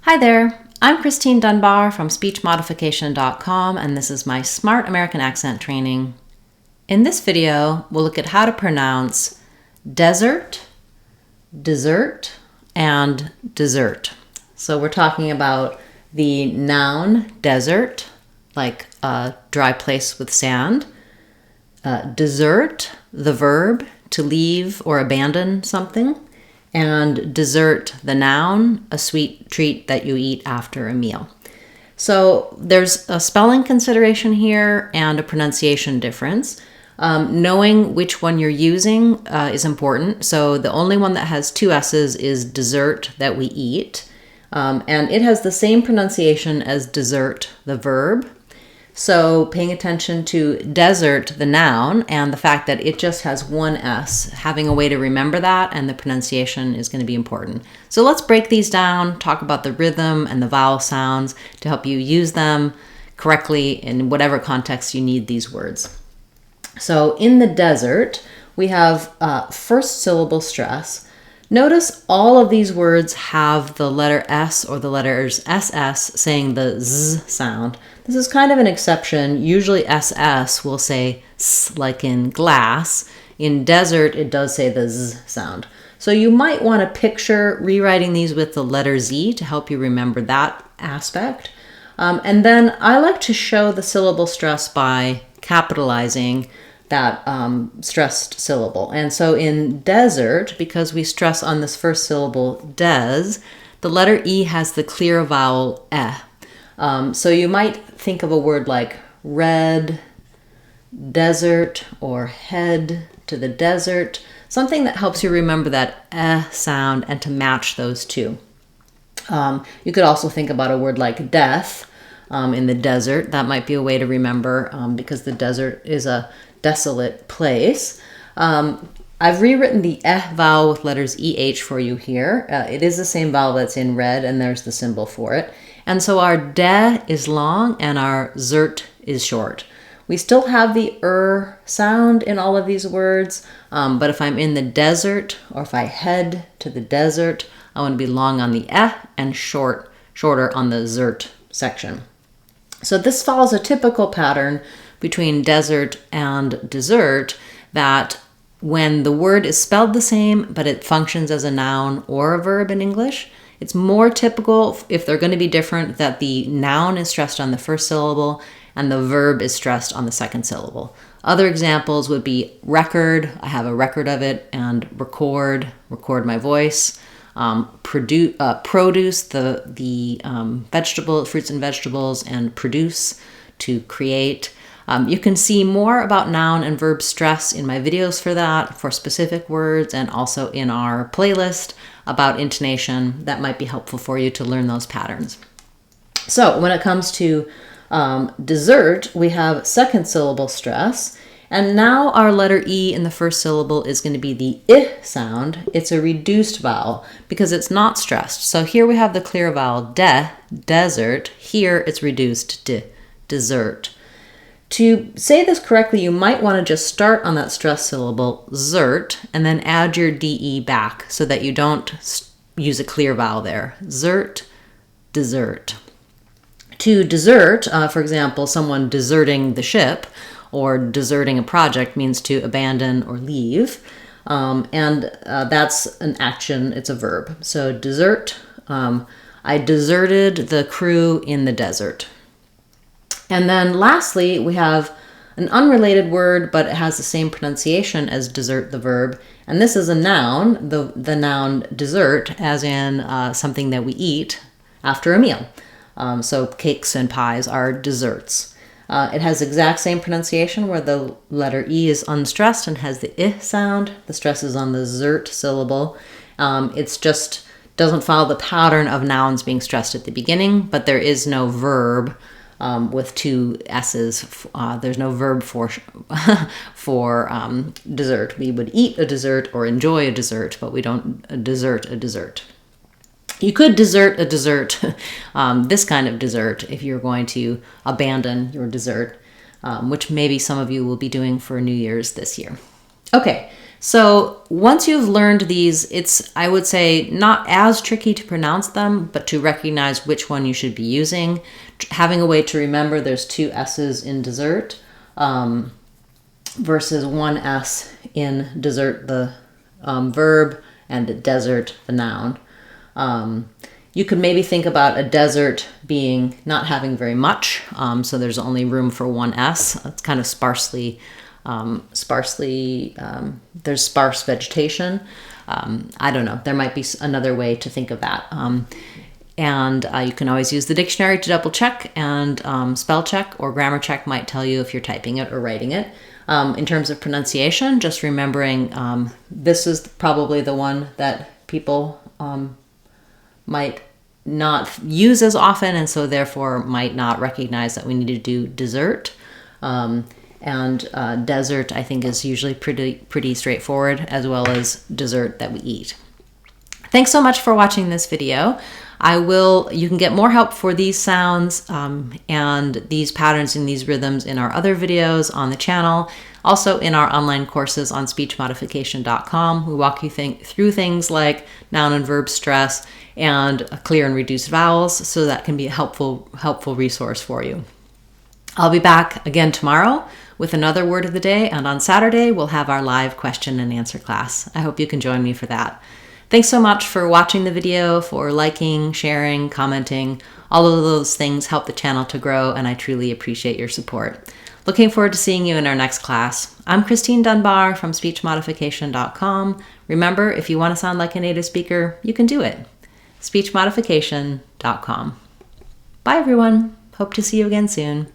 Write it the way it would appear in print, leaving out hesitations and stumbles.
Hi there, I'm Christine Dunbar from speechmodification.com, and this is my Smart American Accent training. In this video, we'll look at how to pronounce desert, dessert, and dessert. So we're talking about the noun desert, like a dry place with sand. Dessert, the verb, to leave or abandon something. And dessert, the noun, a sweet treat that you eat after a meal. So there's a spelling consideration here and a pronunciation difference. Knowing which one you're using is important. So the only one that has two S's is dessert, that we eat. And it has the same pronunciation as dessert, the verb. So paying attention to desert, the noun, and the fact that it just has one S, having a way to remember that, and the pronunciation is going to be important. So let's break these down, talk about the rhythm and the vowel sounds to help you use them correctly in whatever context you need these words. So in the desert, we have first syllable stress. Notice all of these words have the letter S or the letters SS saying the Z sound. This is kind of an exception. Usually SS will say S, like in glass. In desert, it does say the Z sound. So you might want to picture rewriting these with the letter Z to help you remember that aspect. And then I like to show the syllable stress by capitalizing that stressed syllable. And so in desert, because we stress on this first syllable des, the letter E has the clear vowel E. So you might think of a word like red, desert, or head to the desert, something that helps you remember that sound and to match those two. You could also think about a word like death in the desert. That might be a way to remember because the desert is a desolate place. I've rewritten the vowel with letters EH for you here. It is the same vowel that's in red, and there's the symbol for it. And so our de is long and our zert is short. We still have the sound in all of these words, but if I'm in the desert or if I head to the desert, I want to be long on the and shorter on the zert section. So this follows a typical pattern between desert and dessert, that when the word is spelled the same, but it functions as a noun or a verb in English, it's more typical, if they're going to be different, that the noun is stressed on the first syllable and the verb is stressed on the second syllable. Other examples would be record, I have a record of it, and record my voice. Produce the vegetable, fruits and vegetables, and produce, to create. You can see more about noun and verb stress in my videos for that, for specific words, and also in our playlist about intonation. That might be helpful for you to learn those patterns. So when it comes to dessert, we have second syllable stress. And now our letter E in the first syllable is going to be the I sound. It's a reduced vowel because it's not stressed. So here we have the clear vowel desert. Here it's reduced dessert. To say this correctly, you might want to just start on that stressed syllable, zert, and then add your DE back so that you don't use a clear vowel there. Zert, dessert. To desert, for example, someone deserting the ship or deserting a project means to abandon or leave. And that's an action, it's a verb. So desert, I deserted the crew in the desert. And then lastly, we have an unrelated word, but it has the same pronunciation as dessert, the verb. And this is a noun, the noun dessert, as in something that we eat after a meal. So cakes and pies are desserts. It has the exact same pronunciation where the letter E is unstressed and has the I sound. The stress is on the zert syllable. It's just doesn't follow the pattern of nouns being stressed at the beginning, but there is no verb with two S's. There's no verb for dessert. We would eat a dessert or enjoy a dessert, but we don't desert a dessert. You could desert a dessert, this kind of dessert, if you're going to abandon your dessert, which maybe some of you will be doing for New Year's this year. Okay, So once you've learned these, it's, I would say, not as tricky to pronounce them, but to recognize which one you should be using. Having a way to remember there's 2 S's in dessert versus 1 S in dessert, the verb, and desert, the noun. You could maybe think about a desert being not having very much, so there's only room for 1 S. It's kind of there's sparse vegetation. I don't know, there might be another way to think of that. And you can always use the dictionary to double check, and spell check or grammar check might tell you if you're typing it or writing it. In terms of pronunciation, just remembering this is probably the one that people might not use as often, and so therefore might not recognize that we need to do dessert. Desert, I think, is usually pretty straightforward, as well as dessert that we eat. Thanks so much for watching this video. You can get more help for these sounds and these patterns and these rhythms in our other videos on the channel. Also in our online courses on speechmodification.com. We walk you through things like noun and verb stress and clear and reduced vowels, so that can be a helpful resource for you. I'll be back again tomorrow with another word of the day, and on Saturday we'll have our live question and answer class. I hope you can join me for that. Thanks so much for watching the video, for liking, sharing, commenting. All of those things help the channel to grow, and I truly appreciate your support. Looking forward to seeing you in our next class. I'm Christine Dunbar from speechmodification.com. Remember, if you want to sound like a native speaker, you can do it. speechmodification.com. Bye everyone. Hope to see you again soon.